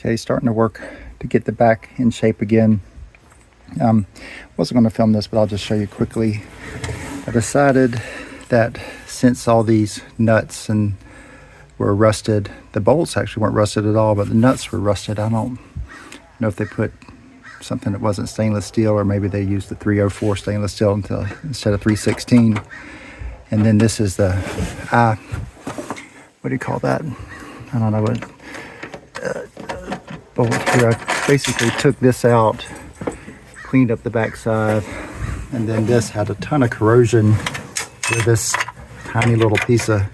Okay, starting to work to get the back in shape again. Wasn't going to film this, but I'll just show you quickly. I decided that since all these nuts were rusted, the bolts actually weren't rusted at all, but the nuts were rusted. I don't know if they put something that wasn't stainless steel, or maybe they used the 304 stainless steel instead of 316. And then this is the what do you call that? I don't know what bolt here. I basically took this out, cleaned up the backside, and then this had a ton of corrosion where this tiny little piece of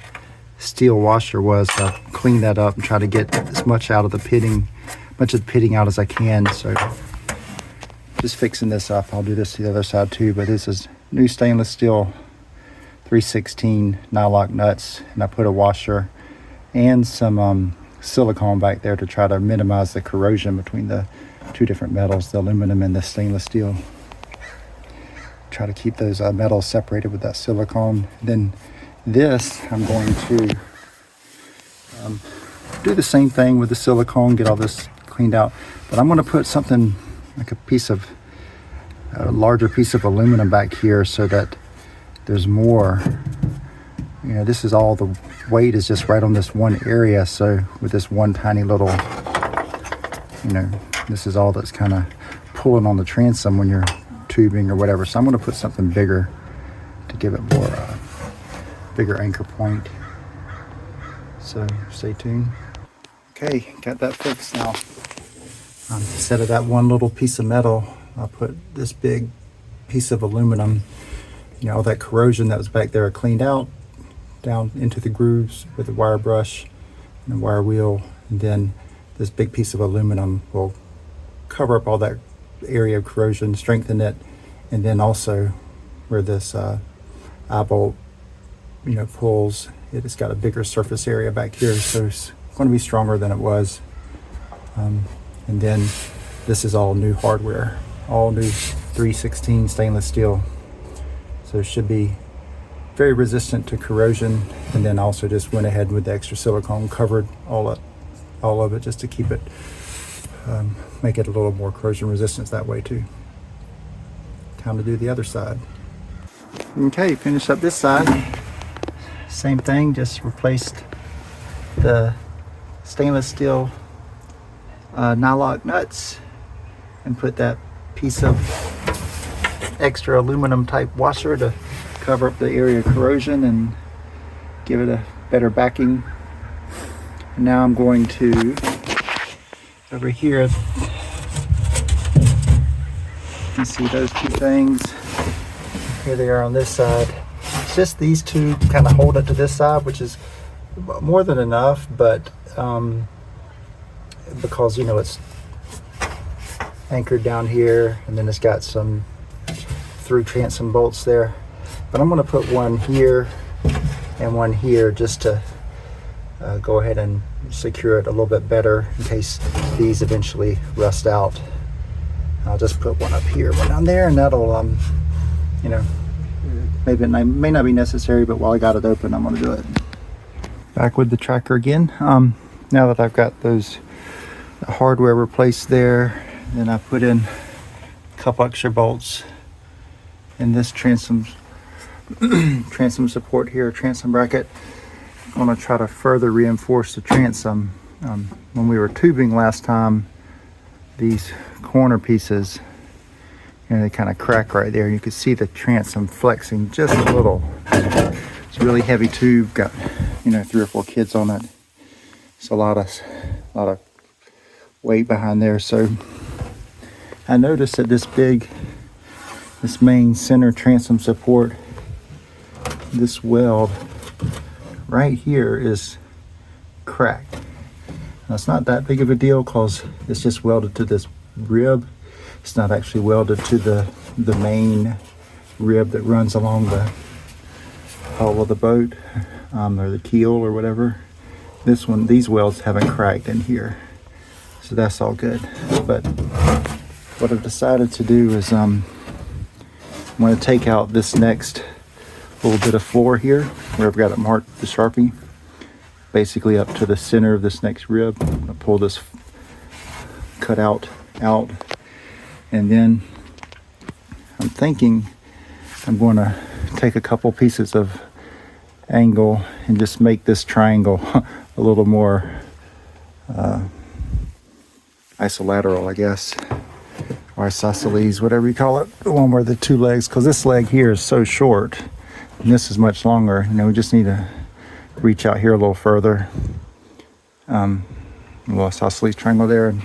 steel washer was. I cleaned that up and try to get as much out of the pitting, out as I can. So just fixing this up. I'll do this to the other side too, but this is new stainless steel 316 nylock nuts, and I put a washer and some silicone back there to try to minimize the corrosion between the two different metals, the aluminum and the stainless steel. Try to keep those metals separated with that silicone. Then this, I'm going to do the same thing with the silicone, get all this cleaned out, but I'm going to put something like a larger piece of aluminum back here so that there's more. You know, this is all the weight is just right on this one area. So with this one tiny little, this is all that's kind of pulling on the transom when you're tubing or whatever. So I'm going to put something bigger to give it more bigger anchor point. So stay tuned. Okay, got that fixed now. Instead of that one little piece of metal, I'll put this big piece of aluminum. All that corrosion that was back there I cleaned out down into the grooves with a wire brush and a wire wheel, and then this big piece of aluminum will cover up all that area of corrosion, strengthen it, and then also where this eye bolt pulls, it's got a bigger surface area back here, so it's going to be stronger than it was. And then this is all new hardware, all new 316 stainless steel, so it should be very resistant to corrosion. And then also just went ahead with the extra silicone, covered all of it just to keep it, make it a little more corrosion resistant that way too. Time to do the other side. Okay, finish up this side. Same thing, just replaced the stainless steel nylock nuts and put that piece of extra aluminum type washer to cover up the area of corrosion and give it a better backing. And now I'm going to, over here, you can see those two things. Here they are on this side. It's just these two kind of hold it to this side, which is more than enough, but because it's anchored down here, and then it's got some through transom bolts there. But I'm going to put one here and one here just to go ahead and secure it a little bit better in case these eventually rust out. I'll just put one up here, one down there, and that'll maybe it may not be necessary, but while I got it open, I'm going to do it. Back with the tracker again. Now that I've got those hardware replaced there, then I put in a couple extra bolts in this transom support here, transom bracket. I'm going to try to further reinforce the transom. When we were tubing last time, these corner pieces, they kind of crack right there. You can see the transom flexing just a little. It's a really heavy tube, got 3 or 4 kids on it. It's a lot of weight behind there. So I noticed that this main center transom support, this weld right here is cracked. Now it's not that big of a deal because it's just welded to this rib. It's not actually welded to the main rib that runs along the hull of the boat, or the keel or whatever. These welds haven't cracked in here, so that's all good. But what I've decided to do is I'm going to take out this next little bit of floor here where I've got it marked with the Sharpie, basically up to the center of this next rib. I'm going to pull this cutout out. And then I'm thinking I'm going to take a couple pieces of angle and just make this triangle a little more isolateral, I guess, or isosceles, whatever you call it, the one where the two legs, because this leg here is so short and this is much longer. You know, we just need to reach out here a little further. A little isosceles triangle there, and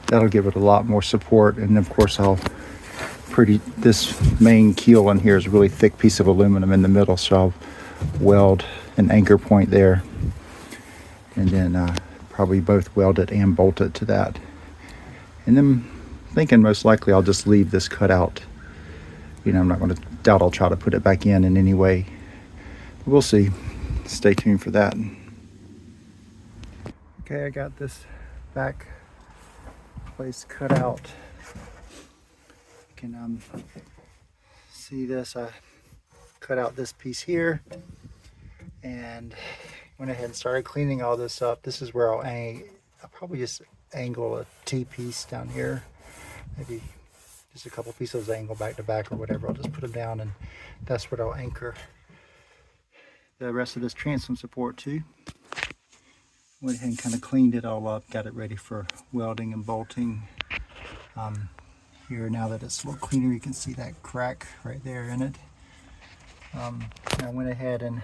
that'll give it a lot more support. And of course, this main keel in here is a really thick piece of aluminum in the middle, so I'll weld an anchor point there, and then probably both weld it and bolt it to that. And then thinking most likely I'll just leave this cut out. You know, I'm not going to doubt I'll try to put it back in any way. We'll see. Stay tuned for that. Okay, I got this back place cut out. You can see this. I cut out this piece here and went ahead and started cleaning all this up. This is where I'll probably just angle a T-piece down here. Maybe just a couple pieces angle back to back or whatever. I'll just put them down, and that's what I'll anchor the rest of this transom support to. Went ahead and kind of cleaned it all up, got it ready for welding and bolting. Here, now that it's a little cleaner, you can see that crack right there in it. I went ahead and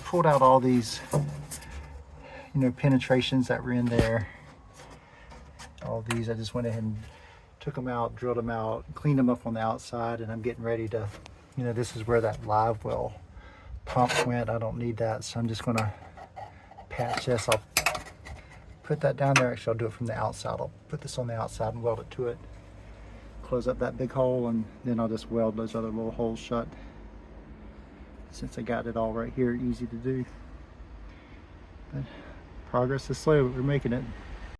pulled out all these, you know, penetrations that were in there. All these, I just went ahead and took them out, drilled them out, cleaned them up on the outside, and I'm getting ready to, you know, this is where that live well pump went. I don't need that, so I'm just going to patch this. I'll put that down there. Actually, I'll do it from the outside. I'll put this on the outside and weld it to it. Close up that big hole, and then I'll just weld those other little holes shut. Since I got it all right here, easy to do. But progress is slow, but we're making it.